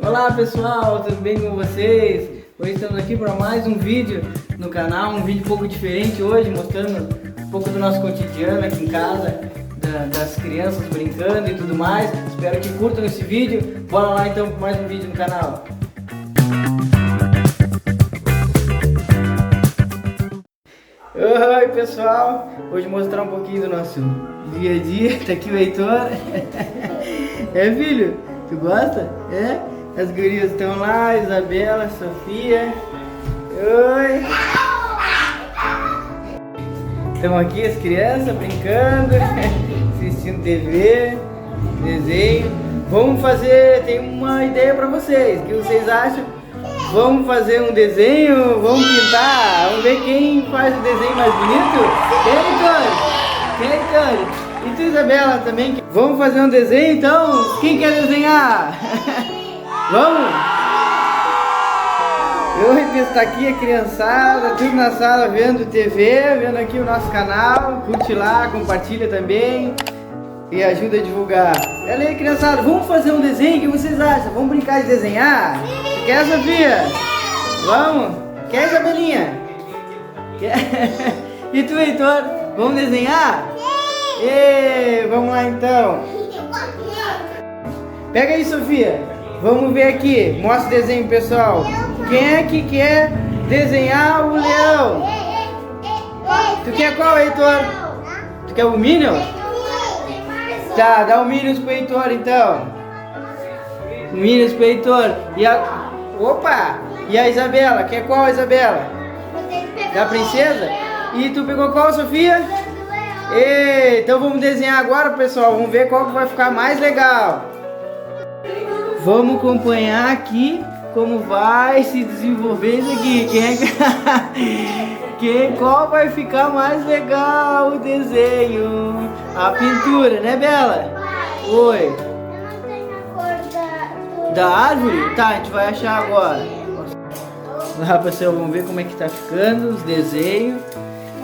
Olá pessoal, tudo bem com vocês? Hoje estamos aqui para mais um vídeo no canal, um vídeo um pouco diferente hoje, mostrando um pouco do nosso cotidiano aqui em casa, das crianças brincando e tudo mais. Espero que curtam esse vídeo. Bora lá então para mais um vídeo no canal. Oi pessoal, hoje mostrar um pouquinho do nosso dia a dia. Tá aqui o Heitor. É filho? Tu gosta? É? As gurias estão lá, Isabela, Sofia. Oi! Estão aqui as crianças brincando, assistindo TV, desenho. Vamos fazer, tem uma ideia pra vocês. O que vocês acham? Vamos fazer um desenho, vamos pintar, vamos ver quem faz o desenho mais bonito? Quem, Heitor? E tu, Isabela, também? Vamos fazer um desenho, então? Quem quer desenhar? Vamos? Eu está aqui a criançada, tudo na sala vendo TV, vendo aqui o nosso canal. Curte lá, compartilha também e ajuda a divulgar. Olha aí, criançada, vamos fazer um desenho, o que vocês acham? Vamos brincar de desenhar? Quer, Sofia? Vamos? Quer, Isabelinha? Quer? E tu, Heitor? Vamos desenhar? Sim! Vamos lá então. Pega aí, Sofia. Vamos ver aqui. Mostra o desenho, pessoal. Quem é que quer desenhar o leão? Tu quer qual, Heitor? Tu quer o Minions? Tá, dá o Minions pro Heitor, então. O Minions pro Heitor. E a... Opa! E a Isabela? Quer qual, Isabela? Da princesa? E tu pegou qual, Sofia? Então vamos desenhar agora, pessoal. Vamos ver qual que vai ficar mais legal. Vamos acompanhar aqui como vai se desenvolver isso aqui. Qual vai ficar mais legal o desenho? A pintura, né, Bela? Oi. Eu não tenho a cor Da árvore? Tá, a gente vai achar agora. Lá, pessoal, vamos ver como é que tá ficando os desenhos.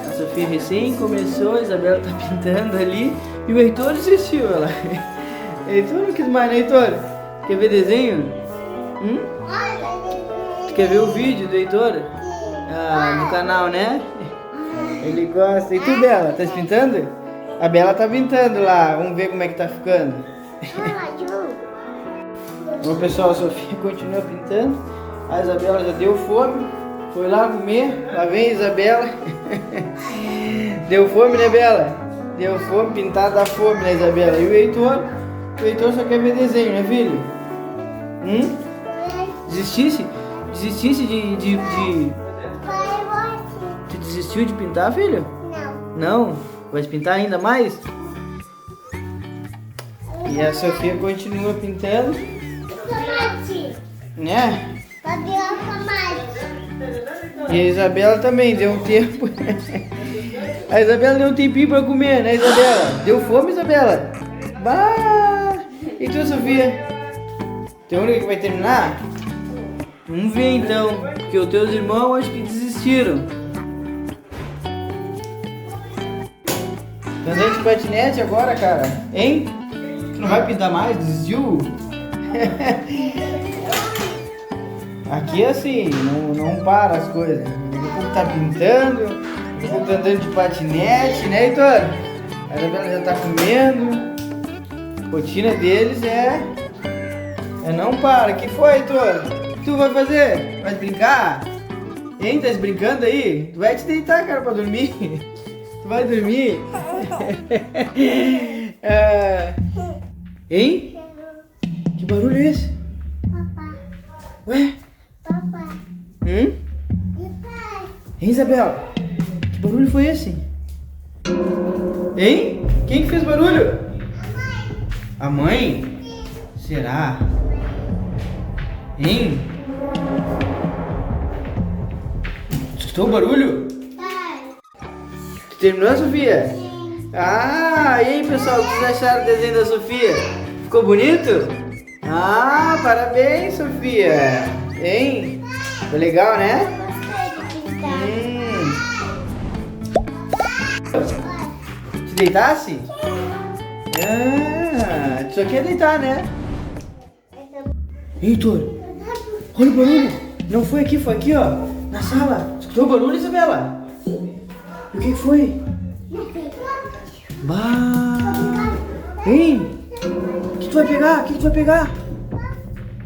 A Sofia recém começou, a Isabela tá pintando ali. E o Heitor desistiu, ela. Heitor não quis mais, né, Heitor? Quer ver desenho? Tu quer ver o vídeo do Heitor? No canal, né? Ele gosta. E tu, Bela, tá pintando? A Bela tá pintando lá. Vamos ver como é que tá ficando. Bom, pessoal, a Sofia continua pintando. A Isabela já deu fome. Foi lá comer. Lá vem a Isabela. Deu fome, né, Bela? Deu fome, pintada da fome, né, Isabela? E o Heitor? O Heitor só quer ver desenho, né, filho? Desistisse? Desistisse de... Tu desistiu de pintar, filho? Não. Não? Vai pintar ainda mais? E a Sofia continua pintando. Tomate. Né? Cadê o tomate? E a Isabela também deu um tempo. A Isabela deu um tempinho pra comer, né, Isabela? Deu fome, Isabela? Bah! E tu, Sofia? Tem única que vai terminar? Vamos ver então, porque os teus irmãos acho que desistiram. Andando de patinete agora, cara? Hein? Tu não vai pintar mais? Desistiu? Aqui é assim, não para as coisas. Daqui a pouco tá pintando, daqui a pouco tá andando de patinete, né, Heitor? A Isabela já tá comendo. A rotina deles é não para. Que foi, Heitor? O que tu vai fazer? Vai brincar? Hein? Tá brincando aí? Tu vai te deitar, cara, pra dormir? Tu vai dormir? Hein? Que barulho é esse? Papai. Ué? Papai. Hein, Isabela? Que barulho foi esse? Hein? Quem que fez barulho? A mãe? Será? Hein? Tu escutou o barulho? Tu terminou, Sofia? Sim. Ah, e aí, pessoal, o que vocês acharam do desenho da Sofia? Ficou bonito? Ah, parabéns, Sofia. Hein? Foi legal, né? Gostei de pintar. Te deitasse? Tu só quer deitar, né? Heitor, olha o barulho. Não foi aqui, ó. Na sala. Escutou o barulho, Isabela? E o que foi? Bah! Hein? O que tu vai pegar? O que tu vai pegar?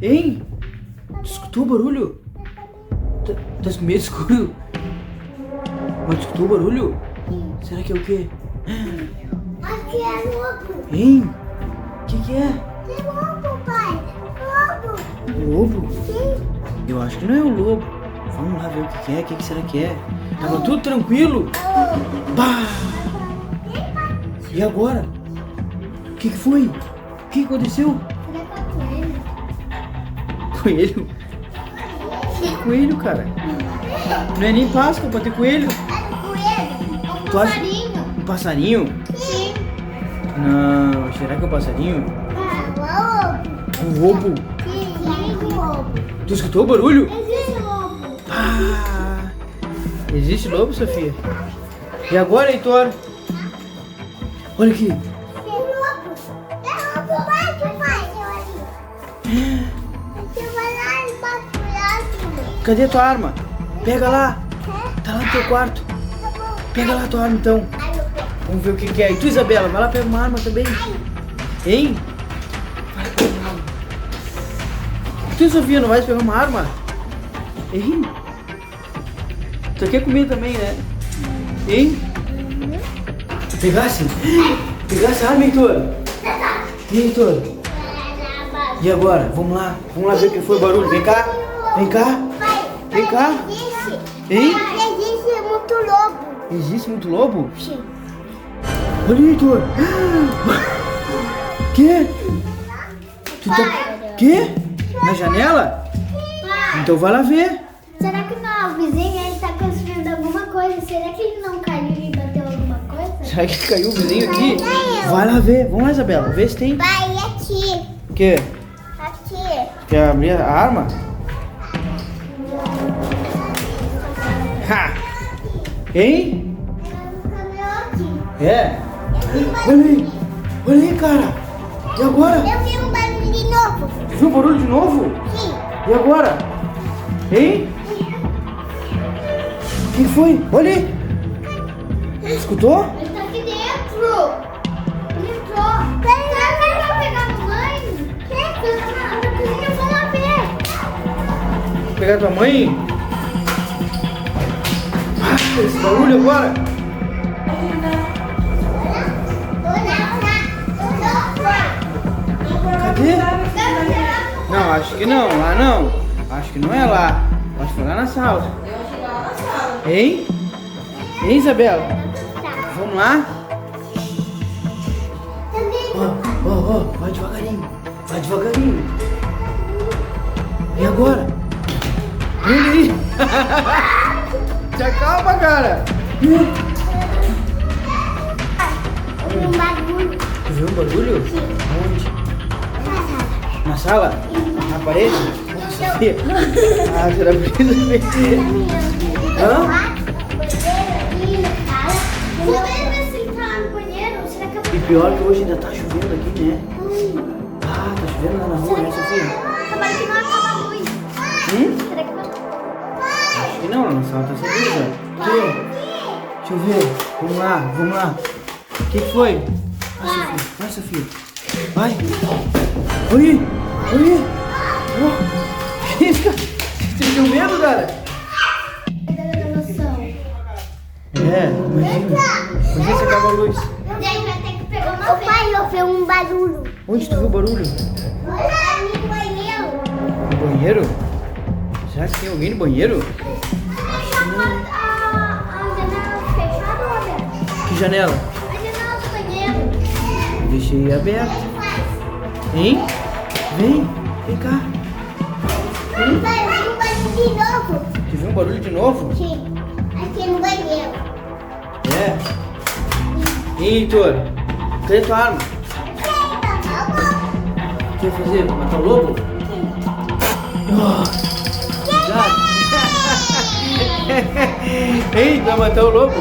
Hein? Tu escutou o barulho? Tá com medo escuro? Mas tu escutou o barulho? Será que é o quê? Aqui é lobo. Hein? O que é? É lobo, pai. Lobo. Lobo? Sim. Eu acho que não é o lobo. Vamos lá ver o que é. O que será que é? Tava tudo tranquilo. Bah! E agora? O que foi? O que aconteceu? Será que é coelho? Coelho? Que coelho, cara? Não é nem Páscoa pra ter coelho. É coelho. É um Tu acha- passarinho. Um passarinho? Sim. Não, será que é um passarinho? É lobo. Um lobo? Sim, existe lobo. Tu escutou o barulho? Existe lobo. Ah! Existe lobo, Sofia? E agora, Heitor? Olha aqui. É lobo. É lobo. Vai, que faz? Você vai lá embaixo. Cadê a tua arma? Pega lá. Tá lá no teu quarto. Tá bom. Pega lá a tua arma, então. Ai, eu pego. Vamos ver o que é. E tu, Isabela, vai lá pegar uma arma também. Hein? Vai pegar uma arma. Tu, Sofia, não vai pegar uma arma? Hein? Tu quer comer também, né? Hein? Pegasse? Pegasse a arma, Heitor? E aí, Heitor? E agora? Vamos lá ver o que foi o barulho. Vem cá. Vem cá. Vem cá. Existe. Hein? Existe muito lobo. Existe muito lobo? Sim. Olha aí, Heitor. Quê? Tu tá... Quê? Na janela? Então vai lá ver. Será que não é o vizinho? Ele tá construindo alguma coisa. Será que ele não caiu e bateu alguma coisa? Será que caiu o vizinho aqui? Vai lá ver. Vamos lá, Isabela. Vê se tem. Vai aqui. O quê? Aqui. Quer abrir a arma? Ha! Hein? É? Olha aí, cara. E agora? Eu vi um barulho de novo. Tu viu o barulho de novo? Sim. E agora? Hein? O que foi? Olha aí. Escutou? Ele tá aqui dentro. Ele entrou. Será que ele vai pegar a mamãe? Na cozinha, vamos lá ver. Vou pegar tua mãe? Ah, esse barulho agora? Cadê? Não, acho que não. Lá não. Acho que não é lá. Acho que foi lá na sala. Hein? Hein, Isabela? Vamos lá? Ó, vai devagarinho. Vai devagarinho. E agora? Olha aí. Se acalma, cara. Um barulho. Tu viu um barulho? Onde? Na sala? Na parede? Sofia? Ah, será que precisa meter? Hã? E pior que hoje ainda tá chovendo aqui, né? Ah, tá chovendo lá na rua, né, Sofia? Tomara que não acaba a luz. Será que não? Acho que não, lá na sala tá sem luz, ó. Aqui. Deixa eu ver. Vamos lá. O que foi? Vai, Sofia. Vai. Oi. Oh. Isso, cara. Você tem medo, cara? É, imagina se acaba a luz. Ô pai, eu vi um barulho. Onde tu viu o barulho? Olha no banheiro. No banheiro? Será que tem alguém no banheiro? A janela fechada ou aberta? Que janela? A janela do banheiro. Deixei aberta. Hein? Vem cá. Pai, eu vi um barulho de novo. Tu viu um barulho de novo? Sim, aqui no banheiro. É. Ei, Heitor, cadê tua arma? O que vai fazer? Matar o lobo? Cuidado. Ei, vai matar o lobo?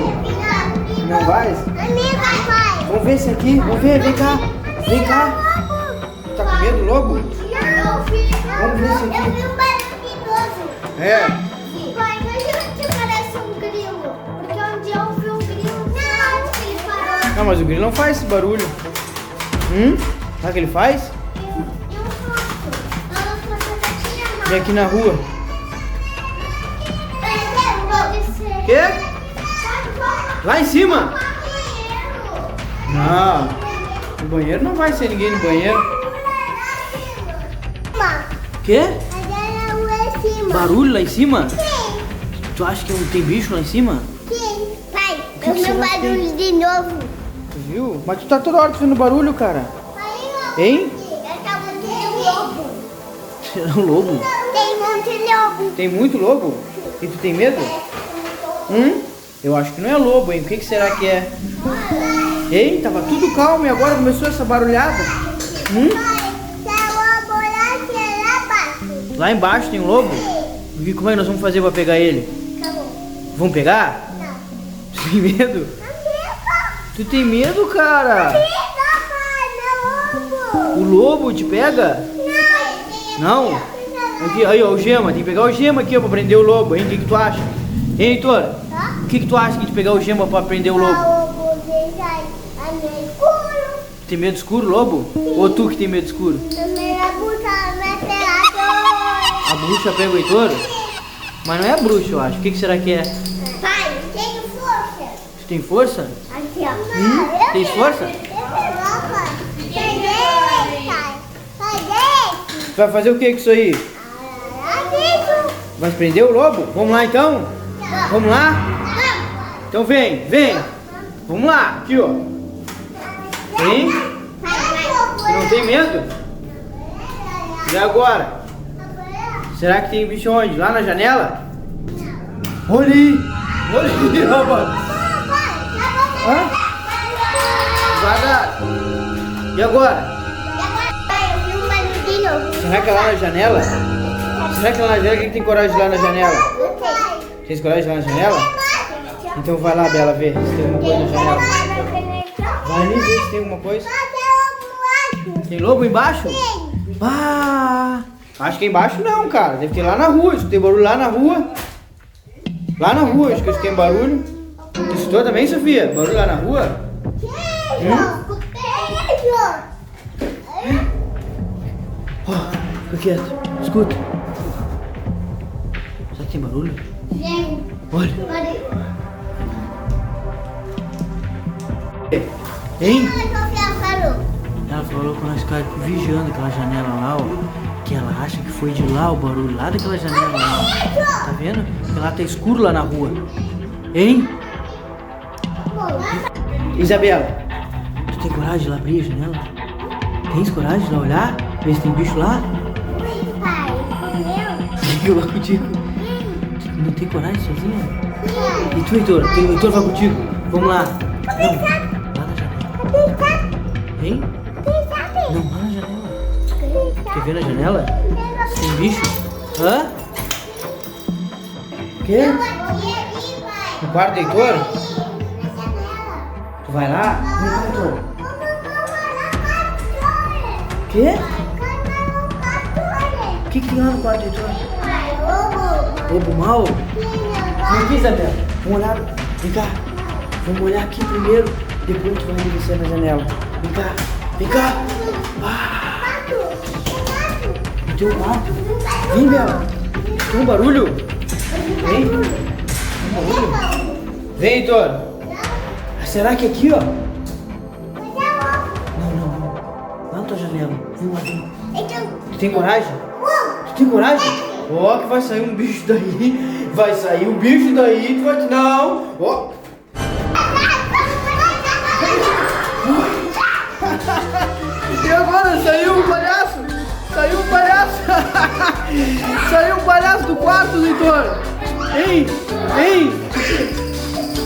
Não vai? Amiga, pai. Vamos ver esse aqui. Vem cá. Tá com medo do lobo? Não, filho. Vamos ver esse Eu aqui. vi um barulho idoso. É. Pai, imagina que parece um grilo. Porque um dia eu vi um grilo. Não, que ele parou. Não, mas o grilo não faz esse barulho. Sabe o que ele faz? Eu faço. Vem aqui na rua. Pode Quê? ser. Lá em cima? Não. No banheiro não vai ser ninguém no banheiro. Quê? Barulho lá em cima? Tu acha que tem bicho lá em cima? Pai, que eu vi será um que barulho de novo. Tu viu? Mas tu tá toda hora fazendo barulho, cara. Hein? Eu tava vendo um lobo. Será um lobo? Tem muito lobo. Tem muito lobo? E tu tem medo? Eu acho que não é lobo, hein? O que será que é? Hein? Tava tudo calmo e agora começou essa barulhada. Lá embaixo tem um lobo? E como é que nós vamos fazer pra pegar ele? Vamos pegar? Tu tem medo? Tu tem medo, cara? O lobo te pega? Não? Aqui, aí, ó, o gema. Tem que pegar o gema aqui, ó, pra prender o lobo, hein? O que tu acha? Hein, Heitor? O que tu acha de pegar o gema pra prender o lobo? Tem medo escuro, lobo? Ou tu que tem medo escuro? A bruxa pega o Heitor? Mas não é a bruxa, eu acho. O que será que é? Pai, tenho força. Tu tem força? Aqui, ó. Tem força? Tu vai fazer o que com isso aí? Vai prender o lobo? Vamos lá então? Vamos lá? Então vem, vem. Vamos lá, aqui ó. Vem. Tu não tem medo? E agora? Será que tem bicho onde? Lá na janela? Olha aí! Olha aí, rapaz! Hã? Devagar! E agora? Será que é lá na janela? Será que é lá na janela? Quem tem coragem de ir lá na janela? Tem coragem de ir lá na janela? Então vai lá, Bela, ver se tem alguma coisa na janela. Vai ali ver se tem alguma coisa. Tem lobo embaixo? Ah, acho que é embaixo não, cara. Deve ter lá na rua. Escutei barulho lá na rua. Lá na rua, acho que eu escutei barulho. Tu escutou também, Sofia? Barulho lá na rua? Fica quieto. Escuta. Será que tem barulho? Olha. Hein? Ela falou que nós ficamos vigiando aquela janela lá, ó. Que ela acha que foi de lá o barulho, lá daquela janela lá, ó. Tá vendo? Porque lá tá escuro lá na rua. Hein? Isabela, tu tem coragem de lá abrir a janela? Tens coragem de lá olhar? Ver se tem bicho lá? Eu lá contigo. Não tem coragem sozinha? E tu, Heitor? O Heitor vai contigo. Vamos lá. Não, lá na janela. Hein? Não, lá na janela. Quer ver na janela? Se tem bicho? Hã? Quê? No quarto do Heitor? Tu vai lá? Vem lá, Heitor. Quê? O que tem lá no quarto do Heitor? Lobo mau? Vem aqui, Isabela. Vamos olhar. Vem cá. Vamos olhar aqui primeiro. Depois tu vai descer na janela. Vem cá. Vem cá. Tem um quarto. Vem, Bela. Tem um barulho? Vem. Tem um barulho? Vem, Heitor. Será que é aqui, ó? Não. Lá na tua janela. Vem lá, vem. Tu tem coragem? Tu tem coragem? Ó, que vai sair um bicho daí. Vai sair um bicho daí. Tu vai... Não. Ó. E agora saiu um palhaço. Saiu um palhaço. Saiu um palhaço do quarto, Heitor. Ei.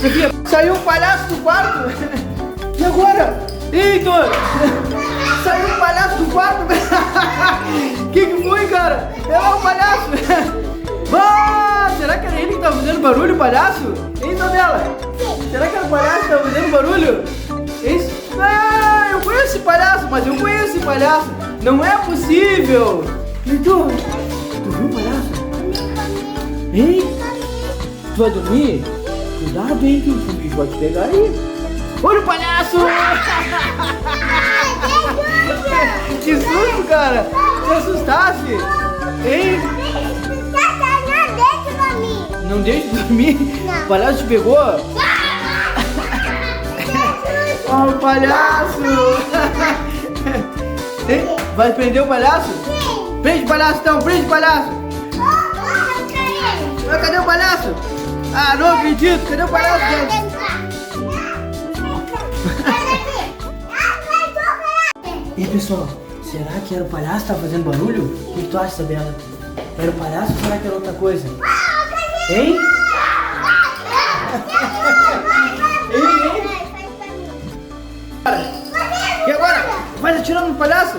Sofia, saiu um palhaço do quarto. E agora? Ei, Heitor. Saiu um palhaço do quarto. Que foi, cara? É lá o palhaço. Será que era ele que tava fazendo barulho, palhaço? Hein, Isabela? Será que era o palhaço que tava fazendo barulho? Eu conheço esse palhaço, mas eu conheço esse palhaço. Não é possível. Heitor, tu viu o palhaço? Hein? Tu vai dormir? Cuidado bem que o bicho vai te pegar aí. Olha o palhaço! Que susto, cara! Te assustasse? Hein? Não deixa dormir? Não. O palhaço te pegou? Oh, o palhaço! Hein? Vai prender o palhaço? Sim. Prende o palhaço então, prende o palhaço! Mas cadê o palhaço? Ah, não acredito! Cadê o palhaço? E aí, pessoal, será que era o palhaço que tava fazendo barulho? O que tu acha, Isabela? Era o palhaço ou será que era outra coisa? Hein? E agora? Vai atirando no palhaço?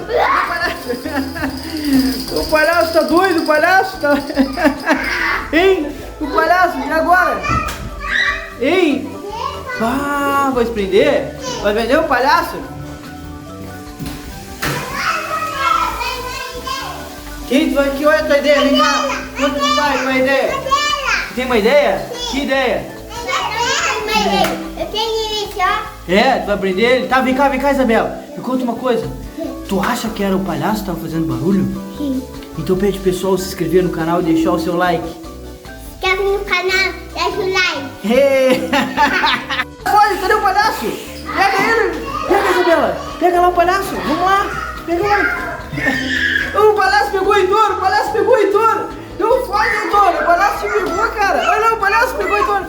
O palhaço tá doido, o palhaço tá... Hein? O palhaço, e agora? Hein? Ah, vai se prender? Vai prender o palhaço? Quem vai que olha a tua ideia? Vem cá. Onde tu vai com a ideia? Tem uma ideia? Que ideia? Eu tenho isso, ó. É, tu vai prender ele? Tá, vem cá, Isabela. Me conta uma coisa. Tu acha que era o palhaço que tava fazendo barulho? Sim. Então pede pro pessoal se inscrever no canal e deixar o seu like. Se inscreve no canal, deixa o like. Olha, cadê o palhaço? Pega ele! Pega, Isabela! Pega lá o palhaço! Vamos lá! Pega lá! O palhaço pegou o Heitor! O palhaço pegou o Heitor! Não foge, Heitor! O palhaço te pegou, cara! Olha lá, o palhaço pegou o Heitor!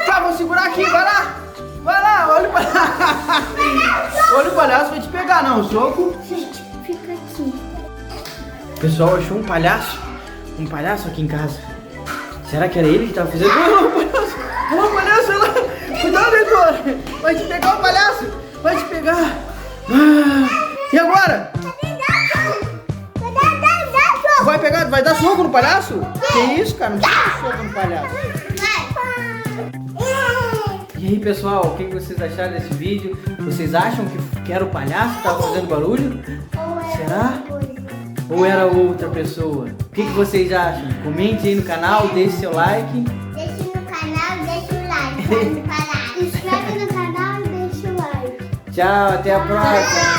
Tá, vou segurar aqui, vai lá! Vai lá, olha o palhaço! Olha o palhaço, vai te pegar, não, o soco! Fica aqui. O pessoal achou um palhaço aqui em casa. Será que era ele que tava fazendo? Olha lá o palhaço! Olha lá o palhaço, olha lá! Cuidado, Heitor! Vai te pegar o palhaço! Vai te pegar! Ah, e agora? Vai pegar, vai dar soco no palhaço? Que isso, cara? Não precisa dar soco no palhaço. E aí, pessoal, o que vocês acharam desse vídeo? Vocês acham que era o palhaço que tava fazendo barulho? Será? Ou era outra pessoa? O que vocês acham? Comente aí no canal, deixe seu like. Deixa no canal, deixa o like. Se inscreve no canal e deixa o like. Tchau, até a próxima.